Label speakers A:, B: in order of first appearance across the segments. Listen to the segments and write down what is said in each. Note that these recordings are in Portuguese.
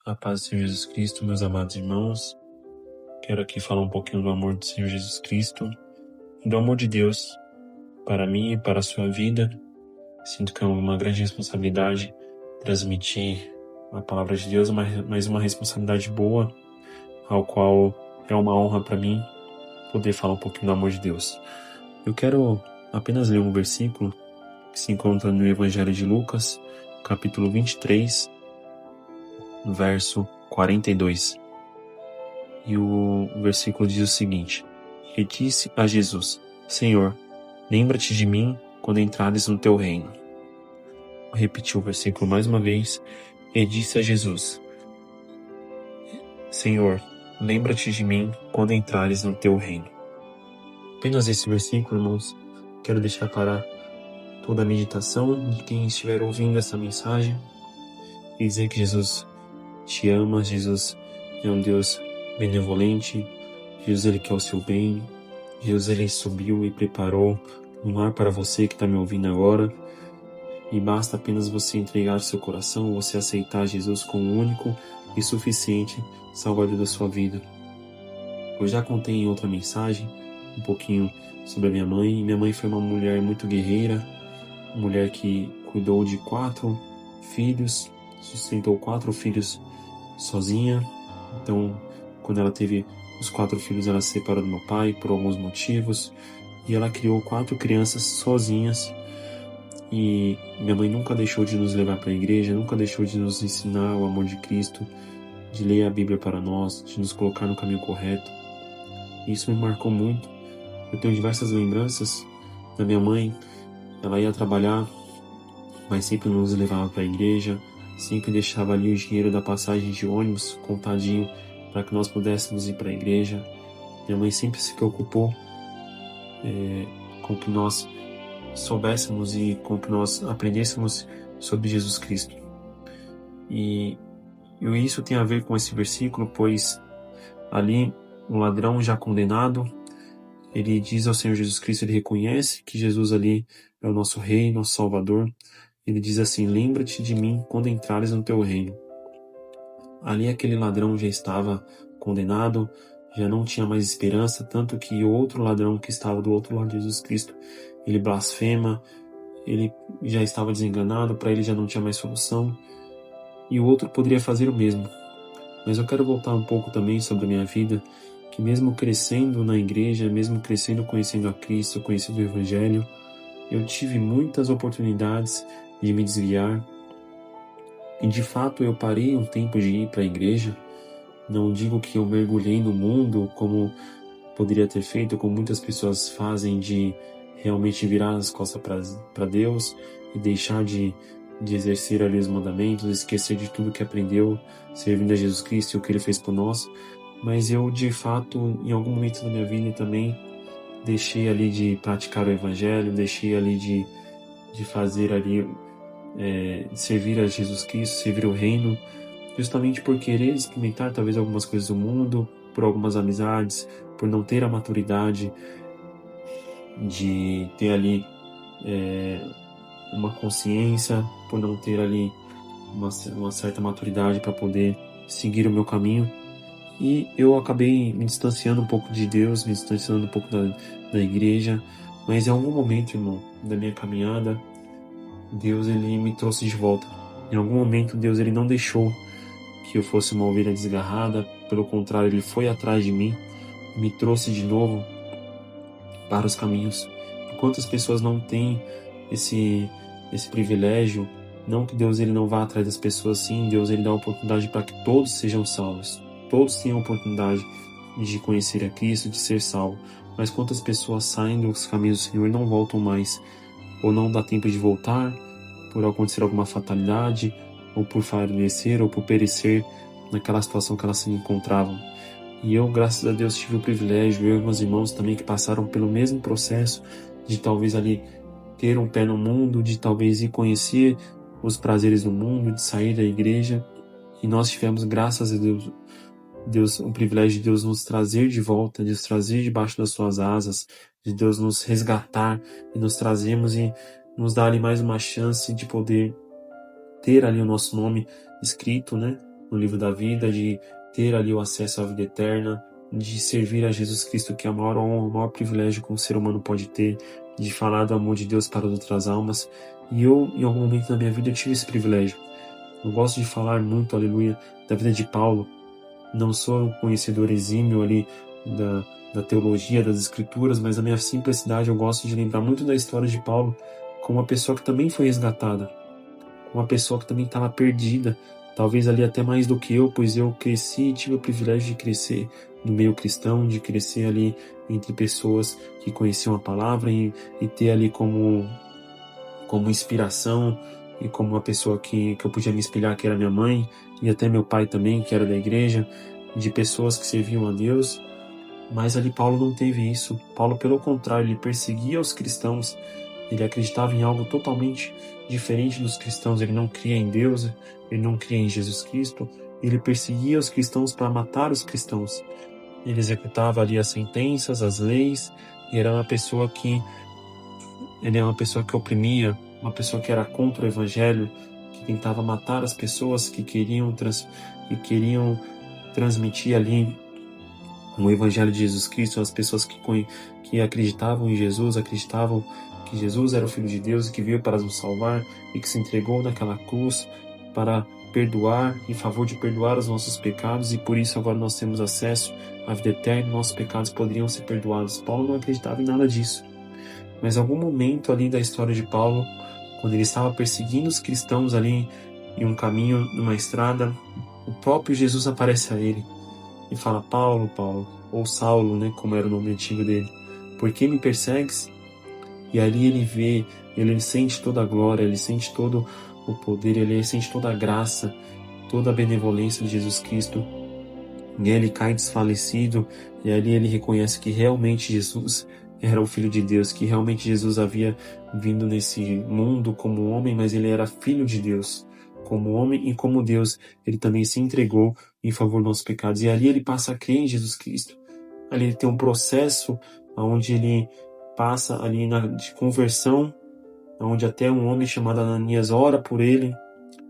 A: A paz do Senhor Jesus Cristo, meus amados irmãos. Quero aqui falar um pouquinho do amor do Senhor Jesus Cristo e do amor de Deus para mim e para a sua vida. Sinto que é uma grande responsabilidade transmitir a palavra de Deus, mas uma responsabilidade boa, ao qual é uma honra para mim poder falar um pouquinho do amor de Deus. Eu quero apenas ler um versículo que se encontra no Evangelho de Lucas, capítulo 23, no verso 42. E o versículo diz o seguinte: E disse a Jesus: Senhor, lembra-te de mim quando entrares no teu reino. Vou repetir o versículo mais uma vez. E disse a Jesus: Senhor, lembra-te de mim quando entrares no teu reino. Apenas esse versículo, irmãos, quero deixar para toda a meditação de quem estiver ouvindo essa mensagem e dizer que Jesus te ama, Jesus é um Deus benevolente, Jesus ele quer o seu bem, Jesus ele subiu e preparou um lar para você que está me ouvindo agora, e basta apenas você entregar o seu coração, você aceitar Jesus como o único e suficiente Salvador da sua vida. Eu já contei em outra mensagem um pouquinho sobre a minha mãe. Minha mãe foi uma mulher muito guerreira, uma mulher que cuidou de 4 filhos, sustentou 4 filhos sozinha. Então, quando ela teve os 4 filhos, ela se separou do meu pai por alguns motivos, e ela criou 4 crianças sozinhas. E minha mãe nunca deixou de nos levar para a igreja, nunca deixou de nos ensinar o amor de Cristo, de ler a Bíblia para nós, de nos colocar no caminho correto. Isso me marcou muito. Eu tenho diversas lembranças da minha mãe. Ela ia trabalhar, mas sempre nos levava para a igreja, sempre deixava ali o dinheiro da passagem de ônibus contadinho para que nós pudéssemos ir para a igreja. Minha mãe sempre se preocupou com que nós soubéssemos e com que nós aprendêssemos sobre Jesus Cristo. E isso tem a ver com esse versículo, pois ali o ladrão já condenado, ele diz ao Senhor Jesus Cristo, ele reconhece que Jesus ali é o nosso Rei, nosso Salvador. Ele diz assim: lembra-te de mim quando entrares no teu reino. Ali aquele ladrão já estava condenado, já não tinha mais esperança, tanto que o outro ladrão que estava do outro lado de Jesus Cristo, ele blasfema, ele já estava desenganado, para ele já não tinha mais solução, e o outro poderia fazer o mesmo. Mas eu quero voltar um pouco também sobre a minha vida, que mesmo crescendo na igreja, mesmo crescendo conhecendo a Cristo, conhecendo o Evangelho, eu tive muitas oportunidades de me desviar, e de fato eu parei um tempo de ir para a igreja. Não digo que eu mergulhei no mundo como poderia ter feito, como muitas pessoas fazem, de realmente virar as costas para Deus e deixar de exercer ali os mandamentos, esquecer de tudo que aprendeu servindo a Jesus Cristo e o que Ele fez por nós. Mas eu, de fato, em algum momento da minha vida também deixei ali de praticar o Evangelho, deixei ali de fazer ali, servir a Jesus Cristo, servir o Reino, justamente por querer experimentar talvez algumas coisas do mundo, por algumas amizades, por não ter a maturidade de ter ali uma consciência, por não ter ali uma certa maturidade para poder seguir o meu caminho. E eu acabei me distanciando um pouco de Deus, me distanciando um pouco da igreja, mas em algum momento, irmão, da minha caminhada, Deus ele me trouxe de volta. Em algum momento Deus ele não deixou que eu fosse uma ovelha desgarrada, pelo contrário, Ele foi atrás de mim, me trouxe de novo para os caminhos. E quantas pessoas não têm esse privilégio? Não que Deus ele não vá atrás das pessoas, sim, Deus ele dá a oportunidade para que todos sejam salvos, todos tenham a oportunidade de conhecer a Cristo, de ser salvo. Mas quantas pessoas saem dos caminhos do Senhor e não voltam mais, ou não dá tempo de voltar, por acontecer alguma fatalidade, ou por falecer, ou por perecer naquela situação que elas se encontravam. E eu, graças a Deus, tive o privilégio, eu e meus irmãos também, que passaram pelo mesmo processo, de talvez ali ter um pé no mundo, de talvez ir conhecer os prazeres do mundo, de sair da igreja, e nós tivemos, graças a Deus, o privilégio de Deus nos trazer de volta, de nos trazer debaixo das suas asas, de Deus nos resgatar e nos trazermos e nos dar ali mais uma chance de poder ter ali o nosso nome escrito, né, no livro da vida, de ter ali o acesso à vida eterna, de servir a Jesus Cristo, que é a maior honra, o maior privilégio que um ser humano pode ter, de falar do amor de Deus para as outras almas. E eu, em algum momento da minha vida, eu tive esse privilégio. Eu gosto de falar muito, aleluia, da vida de Paulo. Não sou um conhecedor exímio ali da teologia, das escrituras, mas na minha simplicidade eu gosto de lembrar muito da história de Paulo como uma pessoa que também foi resgatada, uma pessoa que também estava perdida, talvez ali até mais do que eu, pois eu cresci e tive o privilégio de crescer no meio cristão, de crescer ali entre pessoas que conheciam a palavra e ter ali como inspiração e como uma pessoa que eu podia me espelhar, que era minha mãe, e até meu pai também, que era da igreja, de pessoas que serviam a Deus. Mas ali Paulo não teve isso. Paulo, pelo contrário, ele perseguia os cristãos, ele acreditava em algo totalmente diferente dos cristãos, ele não cria em Deus, ele não cria em Jesus Cristo, ele perseguia os cristãos para matar os cristãos. Ele executava ali as sentenças, as leis, e era uma pessoa que oprimia, uma pessoa que era contra o evangelho, que tentava matar as pessoas que queriam transmitir ali o evangelho de Jesus Cristo, as pessoas que acreditavam em Jesus, acreditavam que Jesus era o Filho de Deus e que veio para nos salvar e que se entregou naquela cruz para perdoar, em favor de perdoar os nossos pecados, e por isso agora nós temos acesso à vida eterna, nossos pecados poderiam ser perdoados. Paulo não acreditava em nada disso. Mas em algum momento ali da história de Paulo, quando ele estava perseguindo os cristãos ali em um caminho, numa estrada, o próprio Jesus aparece a ele e fala: Paulo, Paulo, ou Saulo, né, como era o nome antigo dele, por que me persegues? E ali ele vê, ele sente toda a glória, ele sente todo o poder, ele sente toda a graça, toda a benevolência de Jesus Cristo. E ele cai desfalecido, e ali ele reconhece que realmente Jesus era o Filho de Deus, que realmente Jesus havia vindo nesse mundo como homem, mas ele era Filho de Deus. Como homem e como Deus, ele também se entregou em favor dos nossos pecados. E ali ele passa a crer em Jesus Cristo. Ali ele tem um processo onde ele passa ali de conversão, onde até um homem chamado Ananias ora por ele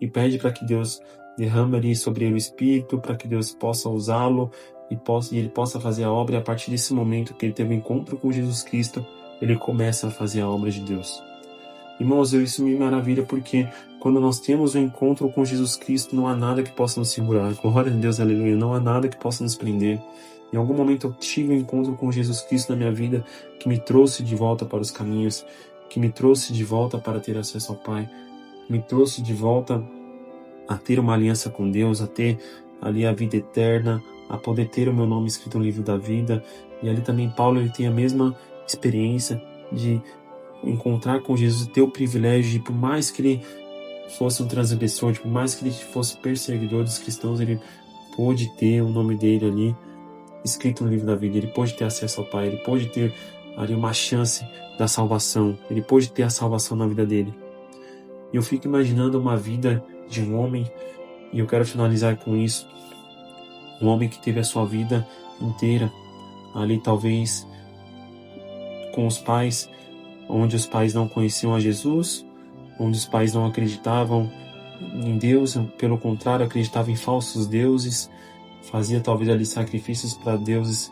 A: e pede para que Deus derrame ali sobre ele o Espírito, para que Deus possa usá-lo e ele possa fazer a obra. E a partir desse momento que ele teve um encontro com Jesus Cristo, ele começa a fazer a obra de Deus. Irmãos, isso me maravilha, porque quando nós temos um encontro com Jesus Cristo, não há nada que possa nos segurar. Glória a Deus, aleluia. Não há nada que possa nos prender. Em algum momento eu tive um encontro com Jesus Cristo na minha vida, que me trouxe de volta para os caminhos, que me trouxe de volta para ter acesso ao Pai, me trouxe de volta a ter uma aliança com Deus, a ter ali a vida eterna, a poder ter o meu nome escrito no livro da vida. E ali também Paulo, ele tem a mesma experiência de encontrar com Jesus, ter o privilégio de, por mais que ele fosse um transgressor, por mais que ele fosse perseguidor dos cristãos, ele pôde ter o nome dele ali escrito no livro da vida, ele pôde ter acesso ao Pai, ele pôde ter ali uma chance da salvação, ele pôde ter a salvação na vida dele. E eu fico imaginando uma vida de um homem, e eu quero finalizar com isso, um homem que teve a sua vida inteira ali, talvez com os pais, onde os pais não conheciam a Jesus, onde os pais não acreditavam em Deus, pelo contrário, acreditavam em falsos deuses, fazia talvez ali sacrifícios para deuses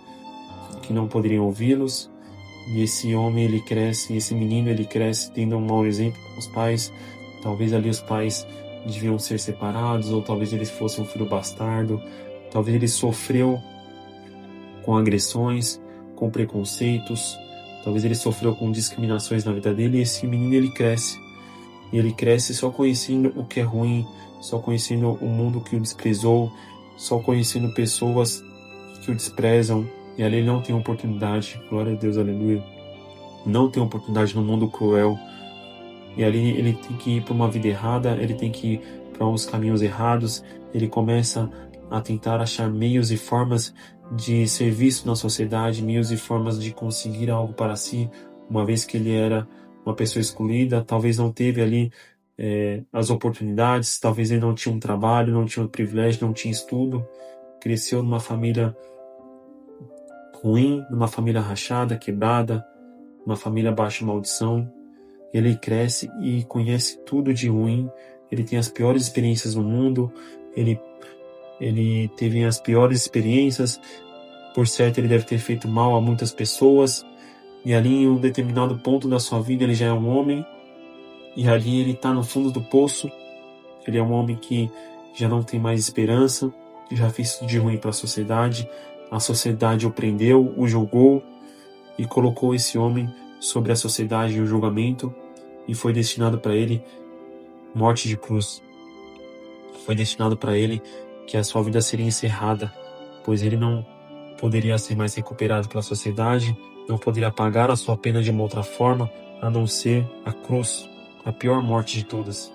A: que não poderiam ouvi-los. E esse homem, ele cresce, esse menino, ele cresce tendo um mau exemplo com os pais. Talvez ali os pais deviam ser separados, ou talvez ele fosse um filho bastardo, talvez ele sofreu com agressões, com preconceitos, talvez ele sofreu com discriminações na vida dele. E esse menino, ele cresce, e ele cresce só conhecendo o que é ruim, só conhecendo o mundo que o desprezou, só conhecendo pessoas que o desprezam, e ali ele não tem oportunidade, glória a Deus, aleluia, não tem oportunidade no mundo cruel, e ali ele tem que ir para uma vida errada, ele tem que ir para uns caminhos errados, ele começa a tentar achar meios e formas de serviço na sociedade, meios e formas de conseguir algo para si, uma vez que ele era uma pessoa excluída, talvez não teve ali as oportunidades, talvez ele não tinha um trabalho, não tinha um privilégio, não tinha estudo, cresceu numa família ruim, numa família rachada, quebrada, uma família baixa maldição. Ele cresce e conhece tudo de ruim, ele tem as piores experiências no mundo, ele ele teve as piores experiências, por certo ele deve ter feito mal a muitas pessoas, e ali em um determinado ponto da sua vida ele já é um homem, e ali ele está no fundo do poço, ele é um homem que já não tem mais esperança, já fez tudo de ruim para a sociedade o prendeu, o julgou, e colocou esse homem sobre a sociedade e o julgamento, e foi destinado para ele morte de cruz. Foi destinado para ele que a sua vida seria encerrada, pois ele não poderia ser mais recuperado pela sociedade, não poderia pagar a sua pena de uma outra forma, a não ser a cruz, a pior morte de todas.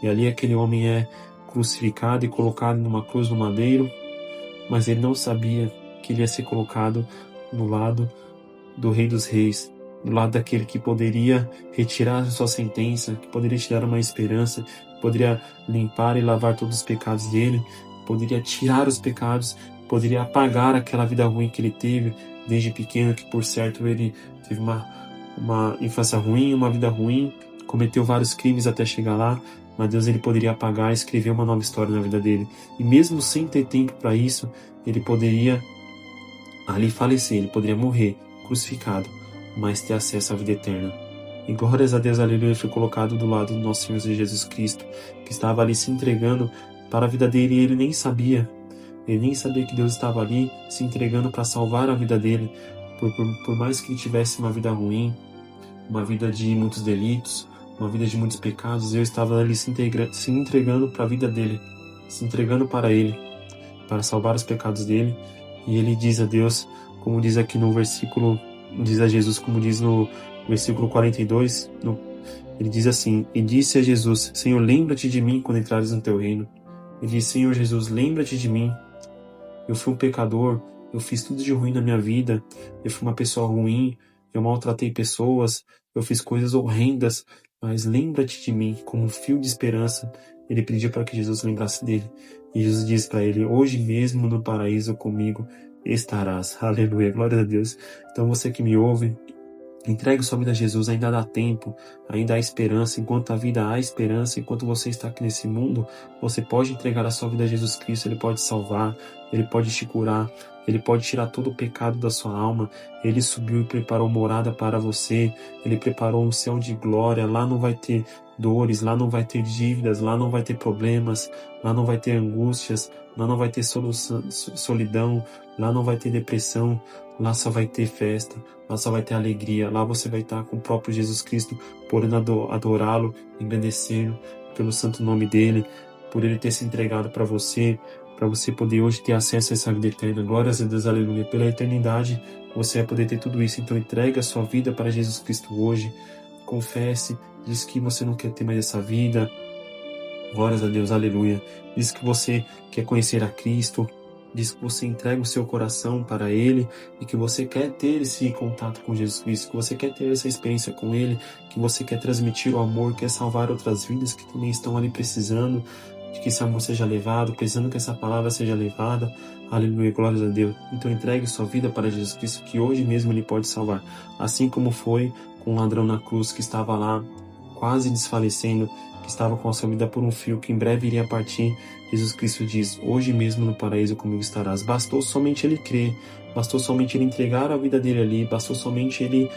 A: E ali aquele homem é crucificado e colocado numa cruz no madeiro, mas ele não sabia que ele ia ser colocado no lado do Rei dos Reis, do lado daquele que poderia retirar a sua sentença, que poderia te dar uma esperança, que poderia limpar e lavar todos os pecados dele, poderia tirar os pecados, poderia apagar aquela vida ruim que ele teve desde pequeno, que por certo ele teve uma infância ruim, uma vida ruim, cometeu vários crimes até chegar lá, mas Deus ele poderia apagar e escrever uma nova história na vida dele. E mesmo sem ter tempo para isso, ele poderia ali falecer, ele poderia morrer crucificado, mas ter acesso à vida eterna. E glórias a Deus, aleluia, ele foi colocado do lado do nosso Senhor Jesus Cristo, que estava ali se entregando para a vida dele, e ele nem sabia que Deus estava ali se entregando para salvar a vida dele, por mais que ele tivesse uma vida ruim, uma vida de muitos delitos, uma vida de muitos pecados, Deus estava ali se entregando para a vida dele, se entregando para ele, para salvar os pecados dele. E ele diz a Deus, como diz aqui no versículo, diz a Jesus, como diz no versículo 42, ele diz assim: e disse a Jesus, Senhor, lembra-te de mim quando entrares no teu reino. Ele diz: Senhor Jesus, lembra-te de mim. Eu fui um pecador, eu fiz tudo de ruim na minha vida, eu fui uma pessoa ruim, eu maltratei pessoas, eu fiz coisas horrendas, mas lembra-te de mim, como um fio de esperança. Ele pediu para que Jesus lembrasse dele. E Jesus disse para ele: hoje mesmo no paraíso comigo estarás. Aleluia, glória a Deus. Então você que me ouve, entregue sua vida a Jesus, ainda dá tempo, ainda há esperança. Enquanto a vida há esperança, enquanto você está aqui nesse mundo, você pode entregar a sua vida a Jesus Cristo. Ele pode salvar, Ele pode te curar, Ele pode tirar todo o pecado da sua alma. Ele subiu e preparou morada para você, Ele preparou um céu de glória. Lá não vai ter dores, lá não vai ter dívidas, lá não vai ter problemas, lá não vai ter angústias, lá não vai ter solidão, lá não vai ter depressão, lá só vai ter festa, lá só vai ter alegria, lá você vai estar com o próprio Jesus Cristo, podendo adorá-lo, engrandecendo pelo santo nome dele, por ele ter se entregado para você poder hoje ter acesso a essa vida eterna. Glórias a Deus, aleluia. Pela eternidade você vai poder ter tudo isso. Então entregue a sua vida para Jesus Cristo hoje, confesse, diz que você não quer ter mais essa vida. Glórias a Deus, aleluia. Diz que você quer conhecer a Cristo, diz que você entrega o seu coração para Ele e que você quer ter esse contato com Jesus Cristo, que você quer ter essa experiência com Ele, que você quer transmitir o amor, quer salvar outras vidas que também estão ali precisando de que esse amor seja levado, precisando que essa palavra seja levada. Aleluia, glórias a Deus. Então entregue sua vida para Jesus Cristo, que hoje mesmo Ele pode salvar. Assim como foi com o ladrão na cruz que estava lá, quase desfalecendo, que estava com a sua vida por um fio, que em breve iria partir. Jesus Cristo diz: hoje mesmo no paraíso comigo estarás. Bastou somente ele crer, bastou somente ele entregar a vida dele ali, bastou somente ele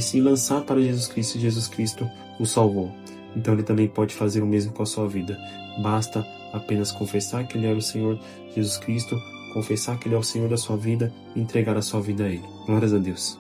A: se lançar para Jesus Cristo, e Jesus Cristo o salvou. Então ele também pode fazer o mesmo com a sua vida. Basta apenas confessar que ele é o Senhor Jesus Cristo, confessar que ele é o Senhor da sua vida e entregar a sua vida a Ele. Glórias a Deus.